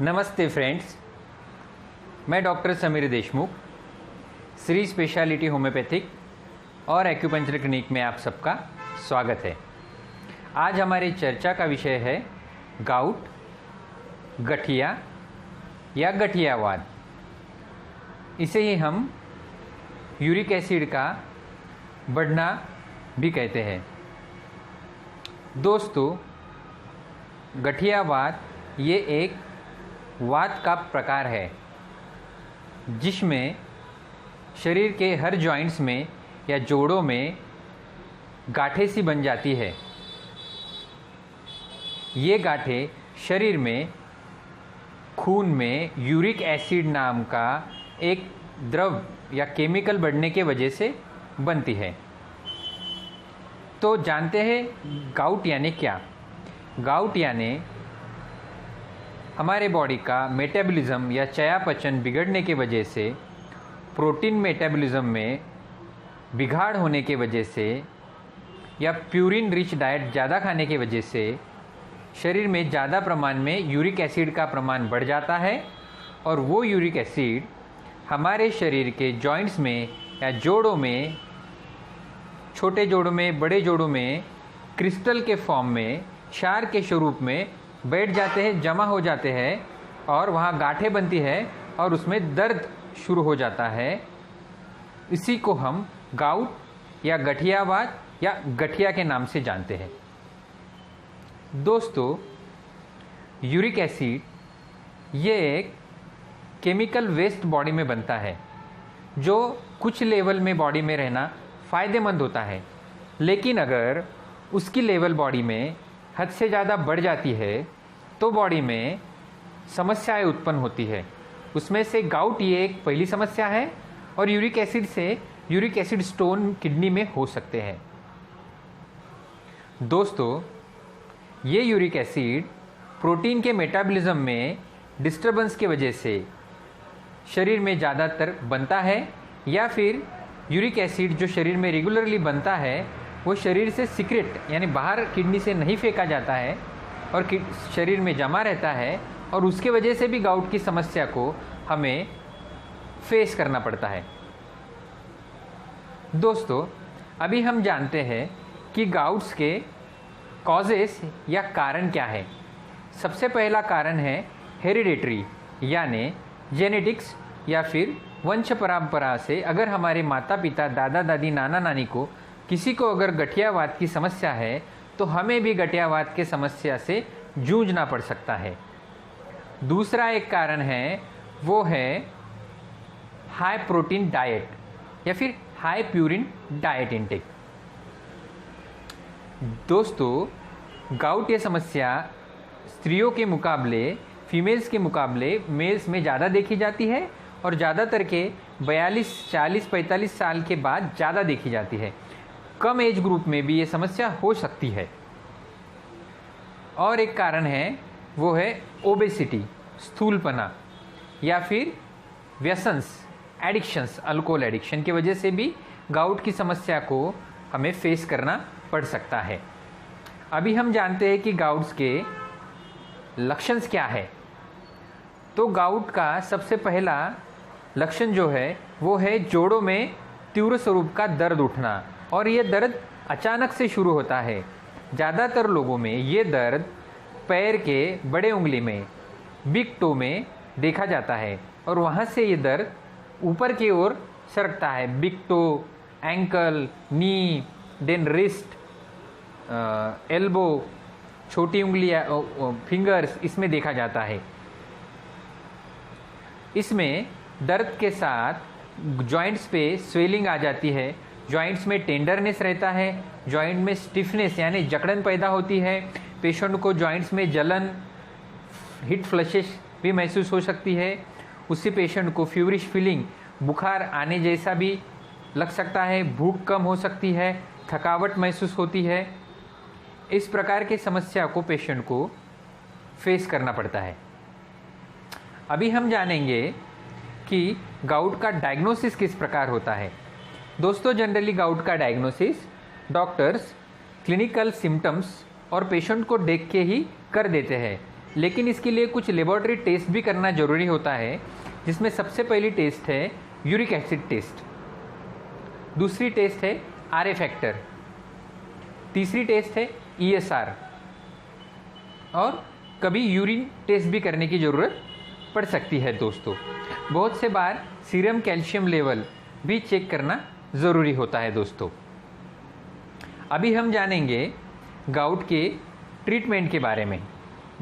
नमस्ते फ्रेंड्स, मैं doctor Sameer Deshmukh, Shri speciality homeopathic और एक्यूपंक्चर क्लिनिक में आप सबका स्वागत है। आज हमारी चर्चा का विषय है गाउट, गठिया या गठियावाद। इसे ही हम यूरिक एसिड का बढ़ना भी कहते हैं। दोस्तों, गठियावाद ये एक वात का प्रकार है जिसमें शरीर के हर जॉइंट्स में या जोड़ों में गांठें सी बन जाती है। ये गांठें शरीर में खून में यूरिक एसिड नाम का एक द्रव या केमिकल बढ़ने के वजह से बनती है। तो जानते हैं गाउट यानी क्या। गाउट यानी हमारे बॉडी का मेटाबॉलिज्म या चयापचय बिगड़ने के वजह से, प्रोटीन मेटाबॉलिज्म में बिगाड़ होने के वजह से या प्यूरिन रिच डाइट ज़्यादा खाने की वजह से शरीर में ज़्यादा प्रमाण में यूरिक एसिड का प्रमाण बढ़ जाता है और वो यूरिक एसिड हमारे शरीर के जॉइंट्स में या जोड़ों में, छोटे जोड़ों में, बड़े जोड़ों में क्रिस्टल के फॉर्म में, क्षार के स्वरूप में बैठ जाते हैं, जमा हो जाते हैं और वहाँ गांठें बनती है और उसमें दर्द शुरू हो जाता है। इसी को हम गाउट या गठियावाद या गठिया के नाम से जानते हैं। दोस्तों, यूरिक एसिड ये एक केमिकल वेस्ट बॉडी में बनता है जो कुछ लेवल में बॉडी में रहना फ़ायदेमंद होता है, लेकिन अगर उसकी लेवल बॉडी में हद से ज़्यादा बढ़ जाती है तो बॉडी में समस्याएं उत्पन्न होती है। उसमें से गाउट ये एक पहली समस्या है और यूरिक एसिड से यूरिक एसिड स्टोन किडनी में हो सकते हैं। दोस्तों, ये यूरिक एसिड प्रोटीन के मेटाबॉलिज्म में डिस्टर्बेंस की वजह से शरीर में ज़्यादातर बनता है, या फिर यूरिक एसिड जो शरीर में रेगुलरली बनता है वो शरीर से सीक्रेट यानी बाहर किडनी से नहीं फेंका जाता है और शरीर में जमा रहता है, और उसके वजह से भी गाउट की समस्या को हमें फेस करना पड़ता है। दोस्तों, अभी हम जानते हैं कि गाउट्स के कॉजेस या कारण क्या है। सबसे पहला कारण है हेरिडेटरी यानी जेनेटिक्स या फिर वंश परंपरा से। अगर हमारे माता पिता, दादा दादी, नाना नानी को किसी को अगर गठियावाद की समस्या है तो हमें भी गठियावाद के समस्या से जूझना पड़ सकता है। दूसरा एक कारण है वो है हाई प्रोटीन डाइट या फिर हाई प्यूरिन डाइट इनटेक। दोस्तों, गाउट ये समस्या स्त्रियों के मुकाबले, फीमेल्स के मुकाबले मेल्स में ज़्यादा देखी जाती है और ज़्यादातर के 42, 40, 45 साल के बाद ज़्यादा देखी जाती है। कम एज ग्रुप में भी ये समस्या हो सकती है। और एक कारण है वो है ओबेसिटी, स्थूलपना, या फिर व्यसन्स, एडिक्शंस, अल्कोहल एडिक्शन की वजह से भी गाउट की समस्या को हमें फेस करना पड़ सकता है। अभी हम जानते हैं कि गाउट्स के लक्षण क्या है। तो गाउट का सबसे पहला लक्षण जो है वो है जोड़ों में तीव्र स्वरूप का दर्द उठना, और ये दर्द अचानक से शुरू होता है। ज़्यादातर लोगों में ये दर्द पैर के बड़े उंगली में, बिग टो में देखा जाता है और वहाँ से ये दर्द ऊपर की ओर सरकता है। बिग टो, एंकल, नी, देन रिस्ट, एल्बो, छोटी उंगलियाँ, फिंगर्स, इसमें देखा जाता है। इसमें दर्द के साथ जॉइंट्स पे स्वेलिंग आ जाती है, जॉइंट्स में टेंडरनेस रहता है, जॉइंट में स्टिफनेस यानी जकड़न पैदा होती है। पेशेंट को जॉइंट्स में जलन, हीट फ्लशेस भी महसूस हो सकती है। उसी पेशेंट को फ्यूरिश फीलिंग, बुखार आने जैसा भी लग सकता है, भूख कम हो सकती है, थकावट महसूस होती है। इस प्रकार की समस्या को पेशेंट को फेस करना पड़ता है। अभी हम जानेंगे कि गाउट का डायग्नोसिस किस प्रकार होता है। दोस्तों, जनरली गाउट का डायग्नोसिस डॉक्टर्स क्लिनिकल सिम्टम्स और पेशेंट को देख के ही कर देते हैं। लेकिन इसके लिए कुछ लेबोरेटरी टेस्ट भी करना ज़रूरी होता है, जिसमें सबसे पहली टेस्ट है यूरिक एसिड टेस्ट, दूसरी टेस्ट है आरए फैक्टर, तीसरी टेस्ट है ईएसआर, और कभी यूरिन टेस्ट भी करने की ज़रूरत पड़ सकती है दोस्तों। बहुत से बार सीरम कैल्शियम लेवल भी चेक करना ज़रूरी होता है दोस्तों। अभी हम जानेंगे गाउट के ट्रीटमेंट के बारे में।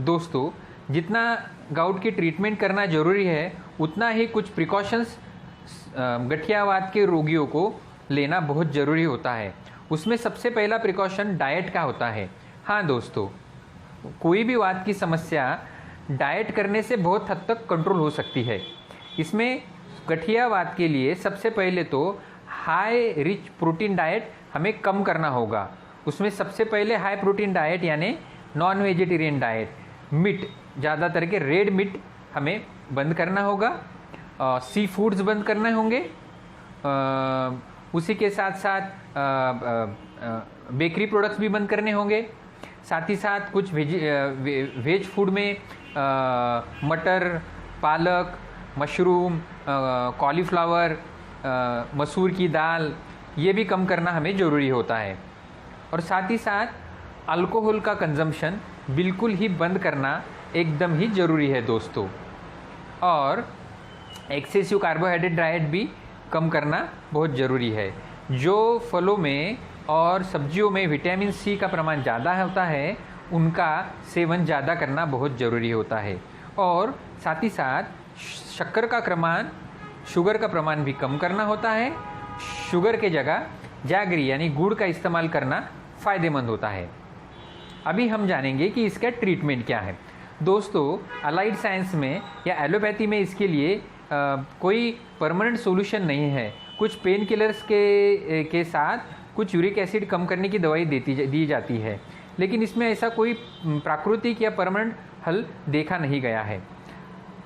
दोस्तों, जितना गाउट की ट्रीटमेंट करना ज़रूरी है, उतना ही कुछ प्रिकॉशंस गठियावात के रोगियों को लेना बहुत ज़रूरी होता है। उसमें सबसे पहला प्रिकॉशन डाइट का होता है। हाँ दोस्तों, कोई भी वात की समस्या डाइट करने से बहुत हद तक कंट्रोल हो सकती है। इसमें गठियावात के लिए सबसे पहले तो हाई रिच प्रोटीन डाइट हमें कम करना होगा। उसमें सबसे पहले हाई प्रोटीन डाइट यानी नॉन वेजिटेरियन डाइट, मीट, ज़्यादातर के रेड मीट हमें बंद करना होगा, सी फूड्स बंद करने होंगे, उसी के साथ साथ बेकरी प्रोडक्ट्स भी बंद करने होंगे। साथ ही साथ कुछ वेज फूड में मटर, पालक, मशरूम, कॉलीफ्लावर, मसूर की दाल, ये भी कम करना हमें ज़रूरी होता है। और साथ ही साथ अल्कोहल का कंजम्पशन बिल्कुल ही बंद करना एकदम ही ज़रूरी है दोस्तों। और एक्सेसिव कार्बोहाइड्रेट डाइट भी कम करना बहुत ज़रूरी है। जो फलों में और सब्जियों में विटामिन सी का प्रमाण ज़्यादा होता है, उनका सेवन ज़्यादा करना बहुत ज़रूरी होता है। और साथ ही साथ शक्कर का प्रमाण, शुगर का प्रमाण भी कम करना होता है। शुगर के जगह जैगरी यानी गुड़ का इस्तेमाल करना फ़ायदेमंद होता है। अभी हम जानेंगे कि इसका ट्रीटमेंट क्या है। दोस्तों, अलाइड साइंस में या एलोपैथी में इसके लिए कोई परमानेंट सॉल्यूशन नहीं है। कुछ पेन किलर्स के साथ कुछ यूरिक एसिड कम करने की दवाई दी जाती है, लेकिन इसमें ऐसा कोई प्राकृतिक या परमानेंट हल देखा नहीं गया है।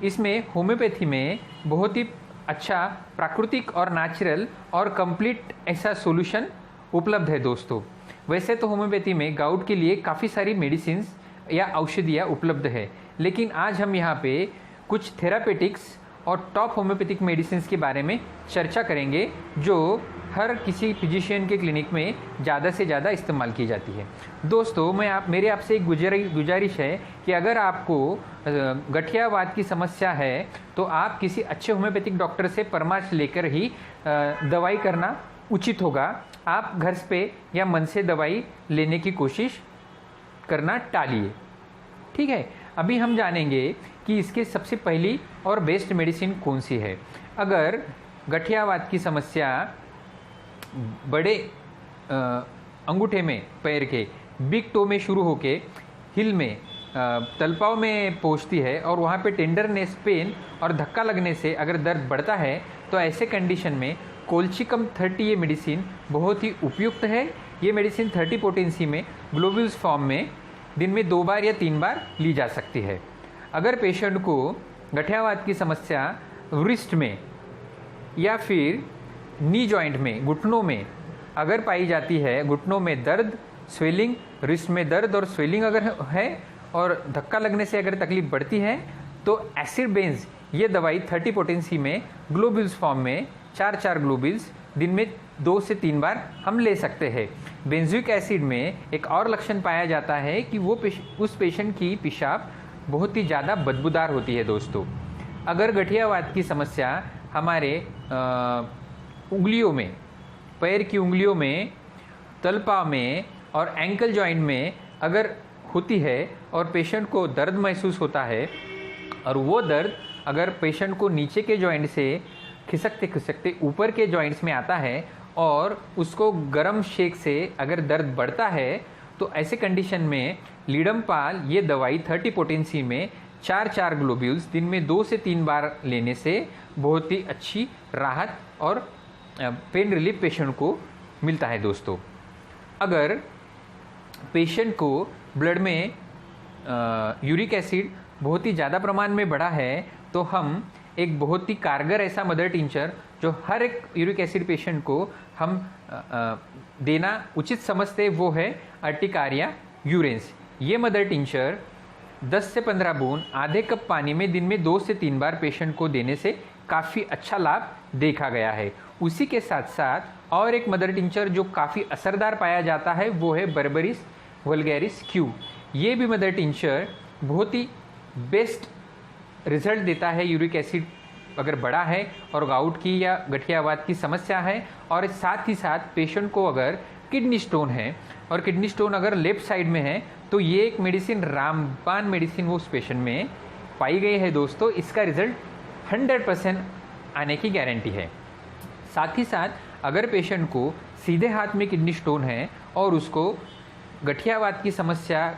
इसमें होम्योपैथी में बहुत ही अच्छा प्राकृतिक और नेचुरल और कंप्लीट ऐसा सॉल्यूशन उपलब्ध है दोस्तों। वैसे तो होम्योपैथी में गाउट के लिए काफ़ी सारी मेडिसिन्स या औषधियाँ उपलब्ध है, लेकिन आज हम यहाँ पे कुछ थेरापेटिक्स और टॉप होम्योपैथिक मेडिसिन्स के बारे में चर्चा करेंगे, जो हर किसी फिजिशियन के क्लिनिक में ज़्यादा से ज़्यादा इस्तेमाल की जाती है। दोस्तों, मेरे आपसे एक गुजारिश है कि अगर आपको गठियावात की समस्या है, तो आप किसी अच्छे होम्योपैथिक डॉक्टर से परामर्श लेकर ही दवाई करना उचित होगा। आप घर पे या मन से दवाई लेने की कोशिश करना टालिए, ठीक है। अभी हम जानेंगे कि इसके सबसे पहली और बेस्ट मेडिसिन कौन सी है। अगर गठियावात की समस्या बड़े अंगूठे में पैर के बिग टो में शुरू होके हिल में तलपाव में पहुंचती है और वहाँ पे टेंडरनेस, पेन और धक्का लगने से अगर दर्द बढ़ता है, तो ऐसे कंडीशन में कोल्चिकम 30 ये मेडिसिन बहुत ही उपयुक्त है। ये मेडिसिन 30 पोटेंसी में ग्लोब्यूल्स फॉर्म में दिन में 2 बार या 3 बार ली जा सकती है। अगर पेशेंट को गठियावात की समस्या रिस्ट में या फिर नी जॉइंट में, घुटनों में अगर पाई जाती है, घुटनों में दर्द, स्वेलिंग, रिस्ट में दर्द और स्वेलिंग अगर है और धक्का लगने से अगर तकलीफ बढ़ती है, तो एसिड बेंज ये दवाई 30 पोटेंसी में ग्लोब्यूल्स फॉर्म में 4 ग्लोब्यूल्स दिन में 2 से 3 बार हम ले सकते हैं। बेंजोइक एसिड में एक और लक्षण पाया जाता है कि वो उस पेशेंट की पेशाब बहुत ही ज़्यादा बदबूदार होती है दोस्तों। अगर गठियावात की समस्या हमारे उंगलियों में, पैर की उंगलियों में, तलपाव में और एंकल जॉइंट में अगर होती है और पेशेंट को दर्द महसूस होता है, और वो दर्द अगर पेशेंट को नीचे के जॉइंट से खिसकते खिसकते ऊपर के जॉइंट्स में आता है और उसको गर्म शेक से अगर दर्द बढ़ता है, तो ऐसे कंडीशन में लीडमपाल ये दवाई 30 पोटेंसी में 4 ग्लोब्यूल्स दिन में 2 से 3 बार लेने से बहुत ही अच्छी राहत और पेन रिलीफ पेशेंट को मिलता है दोस्तों। अगर पेशेंट को ब्लड में यूरिक एसिड बहुत ही ज़्यादा प्रमाण में बढ़ा है, तो हम एक बहुत ही कारगर ऐसा मदर टिंचर जो हर एक यूरिक एसिड पेशेंट को हम देना उचित समझते, वो है अर्टिकारिया यूरेंस। ये मदर टिंचर 10 से 15 बूंद आधे कप पानी में दिन में 2 से 3 बार पेशेंट को देने से काफ़ी अच्छा लाभ देखा गया है। उसी के साथ साथ और एक मदर टिंचर जो काफ़ी असरदार पाया जाता है वो है बर्बरिस वल्गैरिस क्यू। ये भी मदर टिंचर बहुत ही बेस्ट रिजल्ट देता है। यूरिक एसिड अगर बढ़ा है और गाउट की या गठियावात की समस्या है, और साथ ही साथ पेशेंट को अगर किडनी स्टोन है और किडनी स्टोन अगर लेफ्ट साइड में है तो ये एक मेडिसिन रामबाण मेडिसिन वो उस पेशेंट में पाई गई है दोस्तों। इसका रिजल्ट 100% आने की गारंटी है। साथ ही साथ अगर पेशेंट को सीधे हाथ में किडनी स्टोन है और उसको गठियावात की समस्या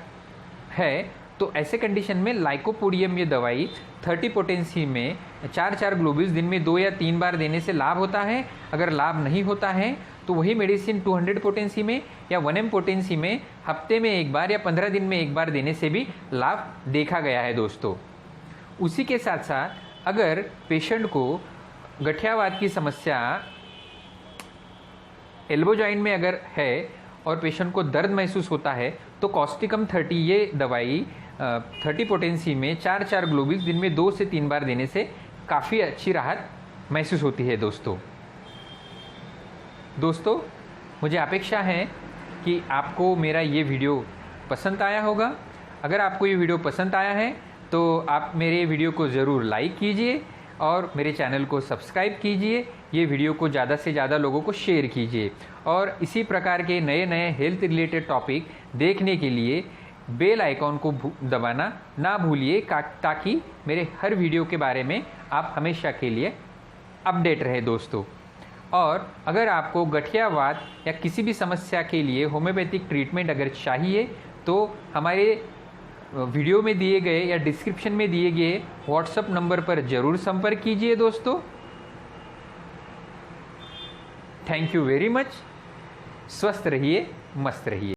है तो ऐसे कंडीशन में लाइकोपोडियम ये दवाई 30 पोटेंसी में 4 ग्लोब्यूल्स दिन में 2 या 3 बार देने से लाभ होता है। अगर लाभ नहीं होता है तो वही मेडिसिन 200 पोटेंसी में या 1M पोटेंसी में हफ्ते में एक बार या 15 दिन में एक बार देने से भी लाभ देखा गया है दोस्तों। उसी के साथ साथ अगर पेशेंट को गठियावात की समस्या एल्बो जॉइंट में अगर है और पेशेंट को दर्द महसूस होता है तो कॉस्टिकम 30 ये दवाई 30 पोटेंसी में 4 ग्लोब्यूल्स दिन में 2 से 3 बार देने से काफ़ी अच्छी राहत महसूस होती है दोस्तों मुझे अपेक्षा है कि आपको मेरा ये वीडियो पसंद आया होगा। अगर आपको ये वीडियो पसंद आया है तो आप मेरे वीडियो को ज़रूर लाइक कीजिए और मेरे चैनल को सब्सक्राइब कीजिए। ये वीडियो को ज़्यादा से ज़्यादा लोगों को शेयर कीजिए और इसी प्रकार के नए नए हेल्थ रिलेटेड टॉपिक देखने के लिए बेल आइकॉन को दबाना ना भूलिए ताकि मेरे हर वीडियो के बारे में आप हमेशा के लिए अपडेट रहे दोस्तों। और अगर आपको गठियावात या किसी भी समस्या के लिए होम्योपैथिक ट्रीटमेंट अगर चाहिए तो हमारे वीडियो में दिए गए या डिस्क्रिप्शन में दिए गए व्हाट्सएप नंबर पर ज़रूर संपर्क कीजिए दोस्तों। Thank you very much. स्वस्थ रहिए, मस्त रहिए।